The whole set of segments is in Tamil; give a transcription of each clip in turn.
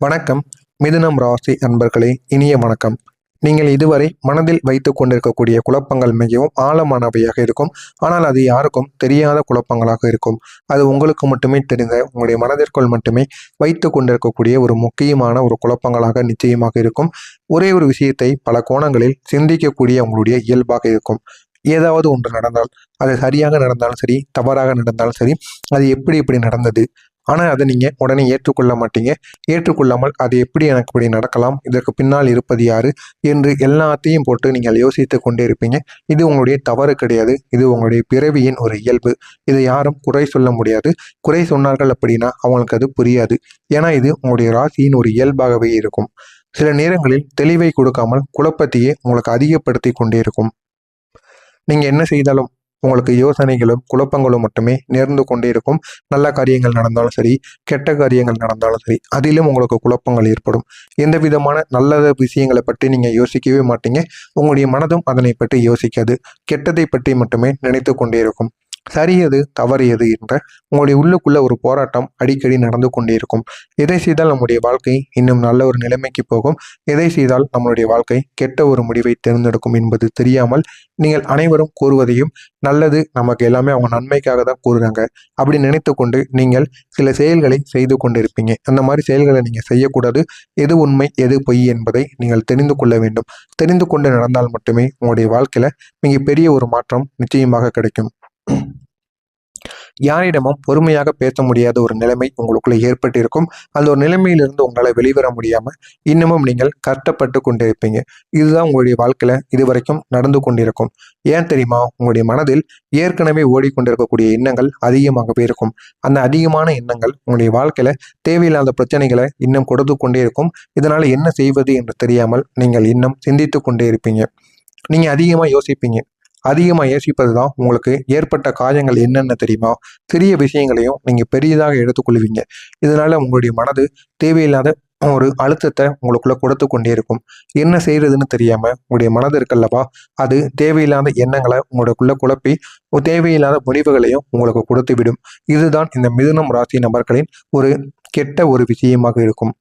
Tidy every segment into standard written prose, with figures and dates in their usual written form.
வணக்கம். மிதுனம் ராசி அன்பர்களே, இனிய வணக்கம். நீங்கள் இதுவரை மனதில் வைத்துக் கொண்டிருக்கக்கூடிய குழப்பங்கள் மிகவும் ஆழமானவையாக இருக்கும். ஆனால் அது யாருக்கும் தெரியாத குழப்பங்களாக இருக்கும். அது உங்களுக்கு மட்டுமே தெரிந்த உங்களுடைய மனதிற்குள் மட்டுமே வைத்து கொண்டிருக்கக்கூடிய ஒரு முக்கியமான ஒரு குழப்பங்களாக நிச்சயமாக இருக்கும். ஒரே ஒரு விஷயத்தை பல கோணங்களில் சிந்திக்கக்கூடிய உங்களுடைய இயல்பாக இருக்கும். ஏதாவது ஒன்று நடந்தால் அது சரியாக நடந்தாலும் சரி, தவறாக நடந்தாலும் சரி, அது எப்படி நடந்தது, ஆனால் அதை நீங்கள் உடனே ஏற்றுக்கொள்ள மாட்டீங்க. ஏற்றுக்கொள்ளாமல் அது எப்படி எனக்கு இப்படி நடக்கலாம், இதற்கு பின்னால் இருப்பது யாரு என்று எல்லாத்தையும் போட்டு நீங்கள் யோசித்து கொண்டே இருப்பீங்க. இது உங்களுடைய தவறு கிடையாது. இது உங்களுடைய பிறவியின் ஒரு இயல்பு. இதை யாரும் குறை சொல்ல முடியாது. குறை சொன்னார்கள் அப்படின்னா அவங்களுக்கு அது புரியாது. ஏன்னா இது உங்களுடைய ராசியின் ஒரு இயல்பாகவே இருக்கும். சில நேரங்களில் தெளிவை கொடுக்காமல் குழப்பத்தையே உங்களுக்கு அதிகப்படுத்தி கொண்டே இருக்கும். நீங்க என்ன செய்தாலும் உங்களுக்கு யோசனைகளும் குழப்பங்களும் மட்டுமே நேர்ந்து கொண்டே இருக்கும். நல்ல காரியங்கள் நடந்தாலும் சரி, கெட்ட காரியங்கள் நடந்தாலும் சரி, அதிலும் உங்களுக்கு குழப்பங்கள் ஏற்படும். எந்த விதமான நல்ல விஷயங்களை பற்றி நீங்க யோசிக்கவே மாட்டீங்க. உங்களுடைய மனதும் அதனை பற்றி யோசிக்காது. கெட்டதை பற்றி மட்டுமே நினைத்து கொண்டே இருக்கும். சரி எது, தவறு எது என்ற உங்களுடைய உள்ளுக்குள்ள ஒரு போராட்டம் அடிக்கடி நடந்து கொண்டே இருக்கும். எதை செய்தால் நம்முடைய வாழ்க்கை இன்னும் நல்ல ஒரு நிலைமைக்கு போகும், எதை செய்தால் நம்மளுடைய வாழ்க்கை கெட்ட ஒரு முடிவை தேர்ந்தெடுக்கும் என்பது தெரியாமல் நீங்கள் அனைவரும் கூறுவதையும் நல்லது, நமக்கு எல்லாமே அவங்க நன்மைக்காக தான் கூறுறாங்க அப்படி நினைத்து கொண்டு நீங்கள் சில செயல்களை செய்து கொண்டிருப்பீங்க. அந்த மாதிரி செயல்களை நீங்கள் செய்யக்கூடாது. எது உண்மை எது பொய் என்பதை நீங்கள் தெரிந்து கொள்ள வேண்டும். தெரிந்து கொண்டு நடந்தால் மட்டுமே உங்களுடைய வாழ்க்கையில மிகப்பெரிய ஒரு மாற்றம் நிச்சயமாக கிடைக்கும். யாரிடமும் பொறுமையாக பேச முடியாத ஒரு நிலைமை உங்களுக்குள்ள ஏற்பட்டிருக்கும். அந்த ஒரு நிலைமையிலிருந்து உங்களால் வெளிவர முடியாம இன்னமும் நீங்கள் கஷ்டப்பட்டு கொண்டிருப்பீங்க. இதுதான் உங்களுடைய வாழ்க்கையில இதுவரைக்கும் நடந்து கொண்டிருக்கும். ஏன் தெரியுமா? உங்களுடைய மனதில் ஏற்கனவே ஓடிக்கொண்டிருக்கக்கூடிய எண்ணங்கள் அதிகமாகவே இருக்கும். அந்த அதிகமான எண்ணங்கள் உங்களுடைய வாழ்க்கையில தேவையில்லாத பிரச்சனைகளை இன்னும் கொடுத்து கொண்டே இருக்கும். இதனால என்ன செய்வது என்று தெரியாமல் நீங்கள் இன்னும் சிந்தித்து கொண்டே இருப்பீங்க. நீங்க அதிகமா யோசிப்பீங்க. அதிகமாக யோசிப்பது தான் உங்களுக்கு ஏற்பட்ட காயங்கள் என்னென்ன தெரியுமா? சிறிய விஷயங்களையும் நீங்கள் பெரியதாக எடுத்துக்கொள்வீங்க. இதனால உங்களுடைய மனது தேவையில்லாத ஒரு அழுத்தத்தை உங்களுக்குள்ள கொடுத்து கொண்டே இருக்கும். என்ன செய்யறதுன்னு தெரியாம உங்களுடைய மனது இருக்கல்லவா, அது தேவையில்லாத எண்ணங்களை உங்களுக்குள்ள குழப்பி தேவையில்லாத முடிவுகளையும் உங்களுக்கு கொடுத்து விடும். இதுதான் இந்த மிதுனம் ராசி நபர்களின் ஒரு கெட்ட ஒரு விஷயமாக இருக்கும்.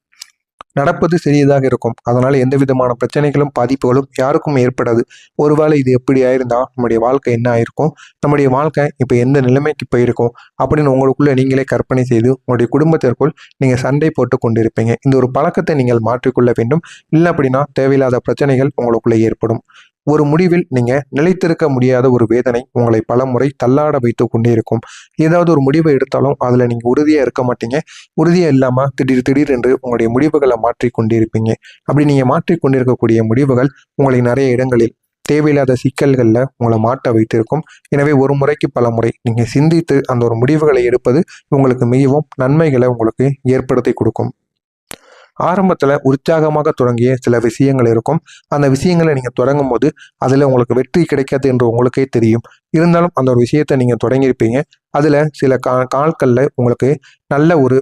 நடப்பது சிறியதாக இருக்கும். அதனால எந்த விதமான பிரச்சனைகளும் பாதிப்புகளும் யாருக்கும் ஏற்படாது. ஒருவேளை இது எப்படி ஆயிருந்தா நம்முடைய வாழ்க்கை என்ன ஆயிருக்கும், நம்முடைய வாழ்க்கை இப்போ எந்த நிலைமைக்கு போயிருக்கும் அப்படின்னு உங்களுக்குள்ள நீங்களே கற்பனை செய்து உங்களுடைய குடும்பத்திற்குள் நீங்கள் சண்டை போட்டு கொண்டிருப்பீங்க. இந்த ஒரு பழக்கத்தை நீங்கள் மாற்றிக்கொள்ள வேண்டும். இல்லை அப்படின்னா தேவையில்லாத பிரச்சனைகள் உங்களுக்குள்ள ஏற்படும். ஒரு முடிவில் நீங்க நிலைத்திருக்க முடியாத ஒரு வேதனை உங்களை பல முறை தள்ளாட வைத்து கொண்டே இருக்கும். ஏதாவது ஒரு முடிவை எடுத்தாலும் அதுல நீங்க உறுதியா இருக்க மாட்டீங்க. உறுதியா இல்லாம திடீர் என்று உங்களுடைய முடிவுகளை மாற்றி கொண்டிருப்பீங்க. அப்படி நீங்க மாற்றி கொண்டிருக்கக்கூடிய முடிவுகள் உங்களை நிறைய இடங்களில் தேவையில்லாத சிக்கல்கள்ல உங்களை மாட்ட வைத்திருக்கும். எனவே ஒரு முறைக்கு பல முறை நீங்க சிந்தித்து அந்த ஒரு முடிவுகளை எடுப்பது உங்களுக்கு மிகவும் நன்மைகளை உங்களுக்கு ஏற்படுத்தி கொடுக்கும். ஆரம்பத்தில் உற்சாகமாக தொடங்கிய சில விஷயங்கள் இருக்கும். அந்த விஷயங்களை நீங்கள் தொடங்கும் போது அதில் உங்களுக்கு வெற்றி கிடைக்காது என்று உங்களுக்கே தெரியும். இருந்தாலும் அந்த ஒரு விஷயத்தை நீங்கள் தொடங்கியிருப்பீங்க. அதில் சில கால்களில் உங்களுக்கு நல்ல ஒரு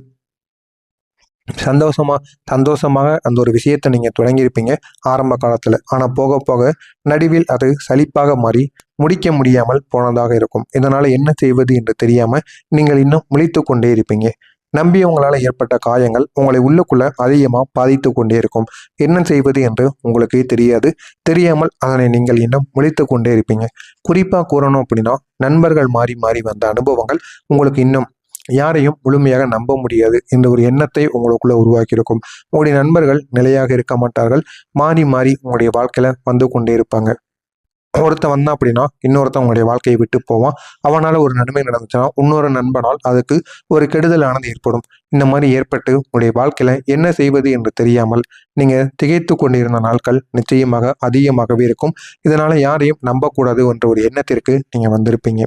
சந்தோஷமாக அந்த ஒரு விஷயத்தை நீங்கள் தொடங்கியிருப்பீங்க ஆரம்ப காலத்தில். ஆனால் போக போக நடுவில் அது சலிப்பாக மாறி முடிக்க முடியாமல் போனதாக இருக்கும். இதனால் என்ன செய்வது என்று தெரியாமல் நீங்கள் இன்னும் முழித்து கொண்டே இருப்பீங்க. நம்பியவங்களால் ஏற்பட்ட காயங்கள் உங்களை உள்ளுக்குள்ள அதிகமாக பாதித்து கொண்டே இருக்கும். என்ன செய்வது என்று உங்களுக்கே தெரியாது. தெரியாமல் அதனை நீங்கள் இன்னும் முழித்து கொண்டே இருப்பீங்க. குறிப்பாக கூறணும் அப்படின்னா, நண்பர்கள் மாறி மாறி வந்த அனுபவங்கள் உங்களுக்கு இன்னும் யாரையும் முழுமையாக நம்ப முடியாது என்ற ஒரு எண்ணத்தை உங்களுக்குள்ள உருவாக்கியிருக்கும். உங்களுடைய நண்பர்கள் நிலையாக இருக்க மாட்டார்கள். மாறி மாறி உங்களுடைய வாழ்க்கையில வந்து கொண்டே இருப்பாங்க. ஒருத்தன் வந்தான் அப்படின்னா இன்னொருத்தன் உங்களுடைய வாழ்க்கையை விட்டு போவான். அவனால ஒரு நன்மை நடந்துச்சுன்னா இன்னொரு நண்பனால் அதுக்கு ஒரு கெடுதலானது ஏற்படும். இந்த மாதிரி ஏற்பட்டு உங்களுடைய வாழ்க்கையில என்ன செய்வது என்று தெரியாமல் நீங்க திகைத்து கொண்டிருந்த நாட்கள் நிச்சயமாக அதிகமாகவே இருக்கும். இதனால யாரையும் நம்பக்கூடாது என்ற ஒரு எண்ணத்திற்கு நீங்க வந்திருப்பீங்க.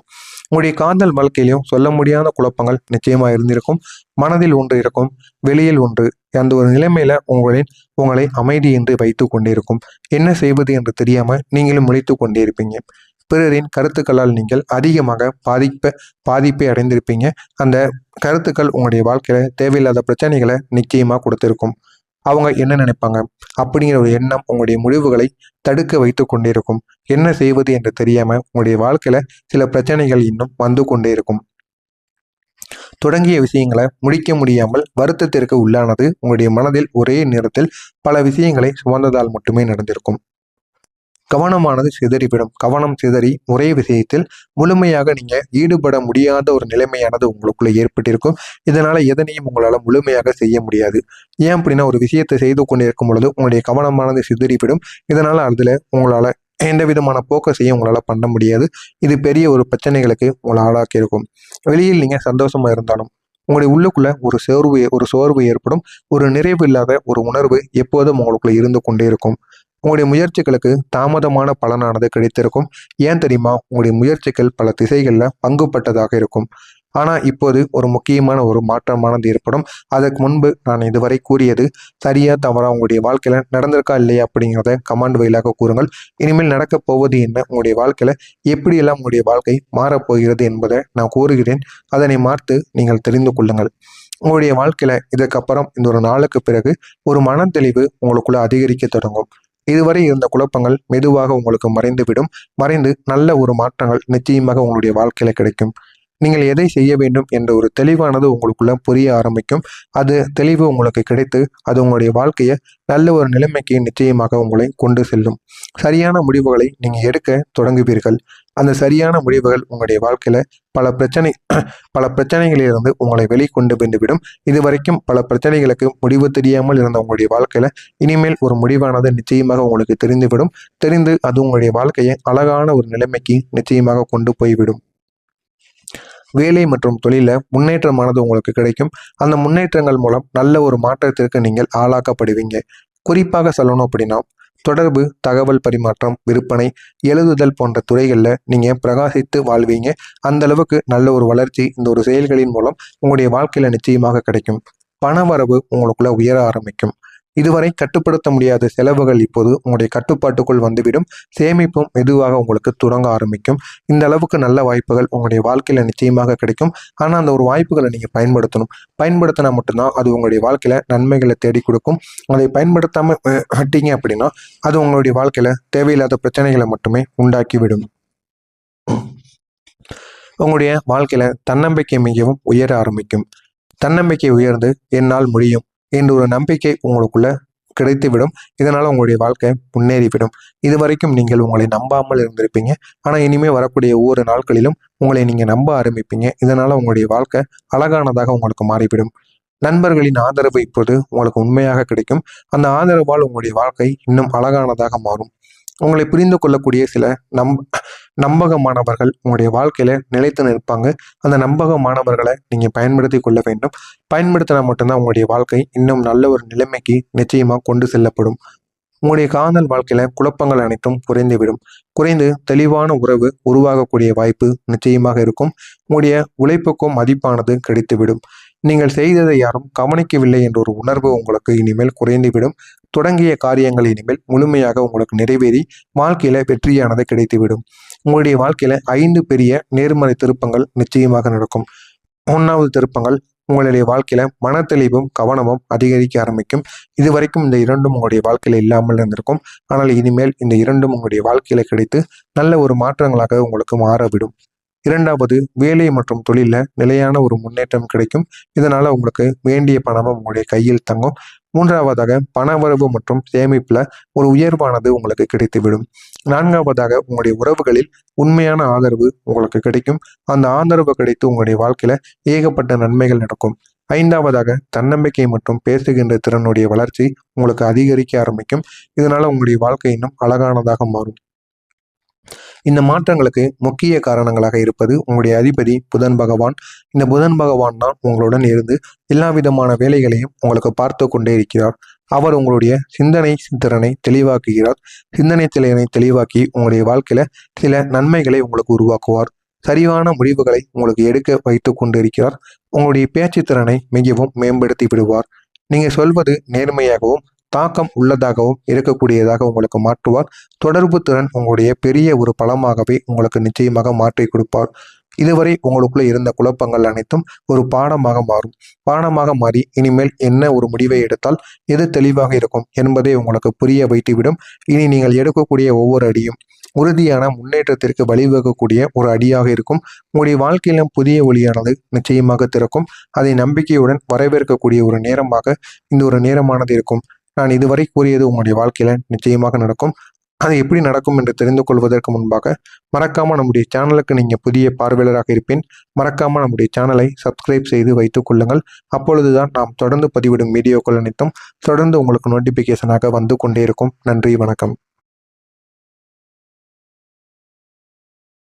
உங்களுடைய காதல் வாழ்க்கையிலையும் சொல்ல முடியாத குழப்பங்கள் நிச்சயமா இருந்திருக்கும். மனதில் ஒன்று இருக்கும், வெளியில் ஒன்று. அந்த ஒரு நிலைமையில உங்களை அமைதி என்று வைத்து கொண்டிருக்கும். என்ன செய்வது என்று தெரியாம நீங்களும் முழித்து கொண்டிருப்பீங்க. பிறரின் கருத்துக்களால் நீங்கள் அதிகமாக பாதிப்பை அடைந்திருப்பீங்க. அந்த கருத்துக்கள் உங்களுடைய வாழ்க்கையில தேவையில்லாத பிரச்சனைகளை நிச்சயமா கொடுத்திருக்கும். அவங்க என்ன நினைப்பாங்க அப்படிங்கிற ஒரு எண்ணம் உங்களுடைய முடிவுகளை தடுக்க வைத்து கொண்டிருக்கும். என்ன செய்வது என்று தெரியாம உங்களுடைய வாழ்க்கையில சில பிரச்சனைகள் இன்னும் வந்து கொண்டே இருக்கும். தொடங்கிய விஷயங்களை முடிக்க முடியாமல் வருத்தத்திற்கு உள்ளானது உங்களுடைய மனதில் ஒரே நேரத்தில் பல விஷயங்களை சுமந்ததால் மட்டுமே நடந்திருக்கும். கவனமானது சிதறிவிடும். கவனம் சிதறி ஒரே விஷயத்தில் முழுமையாக நீங்க ஈடுபட முடியாத ஒரு நிலைமையானது உங்களுக்குள்ள ஏற்பட்டிருக்கும். இதனால எதனையும் உங்களால முழுமையாக செய்ய முடியாது. ஏன் அப்படின்னா ஒரு விஷயத்தை செய்து கொண்டிருக்கும் பொழுது உங்களுடைய கவனமானது சிதறிவிடும். இதனால அதுல உங்களால எந்த விதமான போக்கஸையும் உங்களால பண்ண முடியாது. இது பெரிய ஒரு பிரச்சனைகளுக்கு உங்களை ஆளாக்கி இருக்கும். வெளியில் நீங்க சந்தோஷமா இருந்தாலும் உங்களுடைய உள்ளுக்குள்ள ஒரு சோர்வு ஏற்படும். ஒரு நிறைவு இல்லாத ஒரு உணர்வு எப்போதும் உங்களுக்குள்ள இருந்து கொண்டே இருக்கும். உங்களுடைய முயற்சிகளுக்கு தாமதமான பலனானது கிடைத்திருக்கும். ஏன் தெரியுமா? உங்களுடைய முயற்சிகள் பல திசைகளில் பங்குபட்டதாக இருக்கும். ஆனால் இப்போது ஒரு முக்கியமான ஒரு மாற்றமானது ஏற்படும். அதற்கு முன்பு நான் இதுவரை கூறியது சரியா தவறா உங்களுடைய வாழ்க்கையில நடந்திருக்கா இல்லையா அப்படிங்கிறத கமெண்ட் வழியாக கூறுங்கள். இனிமேல் நடக்கப் போவது என்ன, உங்களுடைய வாழ்க்கையில எப்படியெல்லாம் உங்களுடைய வாழ்க்கை மாறப்போகிறது என்பதை நான் கூறுகிறேன். அதனை பார்த்து நீங்கள் தெரிந்து கொள்ளுங்கள். உங்களுடைய வாழ்க்கையில இதுக்கப்புறம் இந்த ஒரு நாளுக்கு பிறகு ஒரு மனத்தெளிவு உங்களுக்குள்ள அதிகரிக்க தொடங்கும். இதுவரை இருந்த குழப்பங்கள் மெதுவாக உங்களுக்கு மறைந்து நல்ல ஒரு மாற்றங்கள் நிச்சயமாக உங்களுடைய வாழ்க்கையில கிடைக்கும். நீங்கள் எதை செய்ய வேண்டும் என்ற ஒரு தெளிவானது உங்களுக்குள்ள புரிய ஆரம்பிக்கும். அது தெளிவு உங்களுக்கு கிடைத்து அது உங்களுடைய வாழ்க்கையை நல்ல ஒரு நிலைமைக்கு நிச்சயமாக உங்களை கொண்டு செல்லும். சரியான முடிவுகளை நீங்க எடுக்க தொடங்குவீர்கள். அந்த சரியான முடிவுகள் உங்களுடைய வாழ்க்கையில பல பிரச்சனைகளிலிருந்து உங்களை வெளிக்கொண்டு வந்துவிடும். இதுவரைக்கும் பல பிரச்சனைகளுக்கு முடிவு தெரியாமல் இருந்த உங்களுடைய வாழ்க்கையில இனிமேல் ஒரு முடிவானது நிச்சயமாக உங்களுக்கு தெரிந்து அது உங்களுடைய வாழ்க்கையை அழகான ஒரு நிலைமைக்கு நிச்சயமாக கொண்டு போய்விடும். வேலை மற்றும் தொழில முன்னேற்றமானது உங்களுக்கு கிடைக்கும். அந்த முன்னேற்றங்கள் மூலம் நல்ல ஒரு மாற்றத்திற்கு நீங்கள் ஆளாக்கப்படுவீங்க. குறிப்பாக சொல்லணும் அப்படின்னா தொடர்பு, தகவல் பரிமாற்றம், விற்பனை, எழுதுதல் போன்ற துறைகளில் நீங்கள் பிரகாசித்து வாழ்வீங்க. அந்த அளவுக்கு நல்ல ஒரு வளர்ச்சி இந்த ஒரு செயல்களின் மூலம் உங்களுடைய வாழ்க்கையில நிச்சயமாக கிடைக்கும். பணவரவு உங்களுக்குள்ள உயர ஆரம்பிக்கும். இதுவரை கட்டுப்படுத்த முடியாத செலவுகள் இப்போது உங்களுடைய கட்டுப்பாட்டுக்குள் வந்துவிடும். சேமிப்பும் மெதுவாக உங்களுக்கு தொடங்க ஆரம்பிக்கும். இந்த அளவுக்கு நல்ல வாய்ப்புகள் உங்களுடைய வாழ்க்கையில நிச்சயமாக கிடைக்கும். ஆனால் அந்த ஒரு வாய்ப்புகளை நீங்க பயன்படுத்தினா மட்டும்தான் அது உங்களுடைய வாழ்க்கையில நன்மைகளை தேடி கொடுக்கும். அதை பயன்படுத்தாம விட்டீங்க அப்படின்னா அது உங்களுடைய வாழ்க்கையில தேவையில்லாத பிரச்சனைகளை மட்டுமே உண்டாக்கிவிடும். உங்களுடைய வாழ்க்கையில தன்னம்பிக்கை மிகவும் உயர ஆரம்பிக்கும். தன்னம்பிக்கை உயர்ந்து என்னால் முடியும் என்ற ஒரு நம்பிக்கை உங்களுக்குள்ள கிடைத்துவிடும். இதனால உங்களுடைய வாழ்க்கை முன்னேறிவிடும். இதுவரைக்கும் நீங்கள் உங்களை நம்பாமல் இருந்திருப்பீங்க. ஆனால் இனிமேல் வரக்கூடிய ஒவ்வொரு நாட்களிலும் உங்களை நீங்க நம்ப ஆரம்பிப்பீங்க. இதனால உங்களுடைய வாழ்க்கை அழகானதாக உங்களுக்கு மாறிவிடும். நண்பர்களின் ஆதரவு இப்போது உங்களுக்கு உண்மையாக கிடைக்கும். அந்த ஆதரவால் உங்களுடைய வாழ்க்கை இன்னும் அழகானதாக மாறும். உங்களை புரிந்து கொள்ளக்கூடிய சில நம்பகமானவர்கள் உங்களுடைய வாழ்க்கையில நிலைத்து நிற்பாங்க. அந்த நம்பகமானவர்களை நீங்க பயன்படுத்தி கொள்ள வேண்டும். பயன்படுத்தினா மட்டும்தான் உங்களுடைய வாழ்க்கை இன்னும் நல்ல ஒரு நிலைமைக்கு நிச்சயமா கொண்டு செல்லப்படும். உங்களுடைய காதல் வாழ்க்கையில குழப்பங்கள் அனைத்தும் குறைந்து தெளிவான உறவு உருவாகக்கூடிய வாய்ப்பு நிச்சயமாக இருக்கும். உங்களுடைய உழைப்புக்கும் மதிப்பானது கிடைத்துவிடும். நீங்கள் செய்ததை யாரும் கவனிக்கவில்லை என்ற ஒரு உணர்வு உங்களுக்கு இனிமேல் குறைந்துவிடும். தொடங்கிய காரியங்கள் இனிமேல் முழுமையாக உங்களுக்கு நிறைவேறி வாழ்க்கையில வெற்றியானது கிடைத்துவிடும். உங்களுடைய வாழ்க்கையில 5 பெரிய நேர்மறை திருப்பங்கள் நிச்சயமாக நடக்கும். 1வது திருப்பங்கள் உங்களுடைய வாழ்க்கையில மனத்தெளிவும் கவனமும் அதிகரிக்க ஆரம்பிக்கும். இதுவரைக்கும் இந்த இரண்டும் உங்களுடைய வாழ்க்கையில இல்லாமல் இருந்திருக்கும். ஆனால் இனிமேல் இந்த இரண்டும் உங்களுடைய வாழ்க்கையில கிடைத்து நல்ல ஒரு மாற்றங்களாக உங்களுக்கு மாறவிடும். 2வது வேலை மற்றும் தொழில நிலையான ஒரு முன்னேற்றம் கிடைக்கும். இதனால உங்களுக்கு வேண்டிய பணமும் உங்களுடைய கையில் தங்கும். 3வதாக பணவரவு மற்றும் சேமிப்புல ஒரு உயர்வானது உங்களுக்கு கிடைத்துவிடும். 4வதாக உங்களுடைய உறவுகளில் உண்மையான ஆதரவு உங்களுக்கு கிடைக்கும். அந்த ஆதரவு கிடைத்து உங்களுடைய வாழ்க்கையில ஏகப்பட்ட நன்மைகள் நடக்கும். 5வதாக தன்னம்பிக்கை மற்றும் பேசுகின்ற திறனுடைய வளர்ச்சி உங்களுக்கு அதிகரிக்க ஆரம்பிக்கும். இதனால உங்களுடைய வாழ்க்கை இன்னும் அழகானதாக மாறும். இந்த மாற்றங்களுக்கு முக்கிய காரணங்களாக இருப்பது உங்களுடைய அதிபதி புதன் பகவான். இந்த புதன் பகவான் தான் உங்களுடன் இருந்து எல்லா விதமான வேலைகளையும் உங்களுக்கு பார்த்து கொண்டே இருக்கிறார். அவர் உங்களுடைய சிந்தனை திறனை தெளிவாக்குகிறார். சிந்தனை திறனை தெளிவாக்கி உங்களுடைய வாழ்க்கையில சில நன்மைகளை உங்களுக்கு உருவாக்குவார். சரியான முடிவுகளை உங்களுக்கு எடுக்க வைத்து கொண்டிருக்கிறார். உங்களுடைய பேச்சு திறனை மிகவும் மேம்படுத்தி விடுவார். நீங்க சொல்வது நேர்மையாகவும் தாக்கம் உள்ளதாகவும் இருக்கக்கூடியதாக உங்களுக்கு மாற்றுவார். தொடர்பு திறன் உங்களுடைய பெரிய ஒரு பலமாகவே உங்களுக்கு நிச்சயமாக மாற்றி கொடுப்பார். இதுவரை உங்களுக்குள்ள இருந்த குழப்பங்கள் அனைத்தும் ஒரு பாடமாக மாறி இனிமேல் என்ன ஒரு முடிவை எடுத்தால் எது தெளிவாக இருக்கும் என்பதை உங்களுக்கு புரிய வைத்துவிடும். இனி நீங்கள் எடுக்கக்கூடிய ஒவ்வொரு அடியும் உறுதியான முன்னேற்றத்திற்கு வழிவகுக்கக்கூடிய ஒரு அடியாக இருக்கும். உங்களுடைய வாழ்க்கையில புதிய ஒளியானது நிச்சயமாக திறக்கும். அதை நம்பிக்கையுடன் வரவேற்கக்கூடிய ஒரு நேரமாக இந்த ஒரு நேரமானது இருக்கும். நான் இதுவரை கூறியது உங்களுடைய வாழ்க்கையில நிச்சயமாக நடக்கும். அது எப்படி நடக்கும் என்று தெரிந்து கொள்வதற்கு முன்பாக மறக்காம நம்முடைய சேனலுக்கு நீங்க புதிய பார்வையாளராக இருப்பேன். மறக்காம நம்முடைய சேனலை சப்ஸ்கிரைப் செய்து வைத்துக் கொள்ளுங்கள். அப்பொழுதுதான் நாம் தொடர்ந்து பதிவிடும் வீடியோக்கள் அனைத்தும் தொடர்ந்து உங்களுக்கு நோட்டிபிகேஷனாக வந்து கொண்டே இருக்கும். நன்றி, வணக்கம்.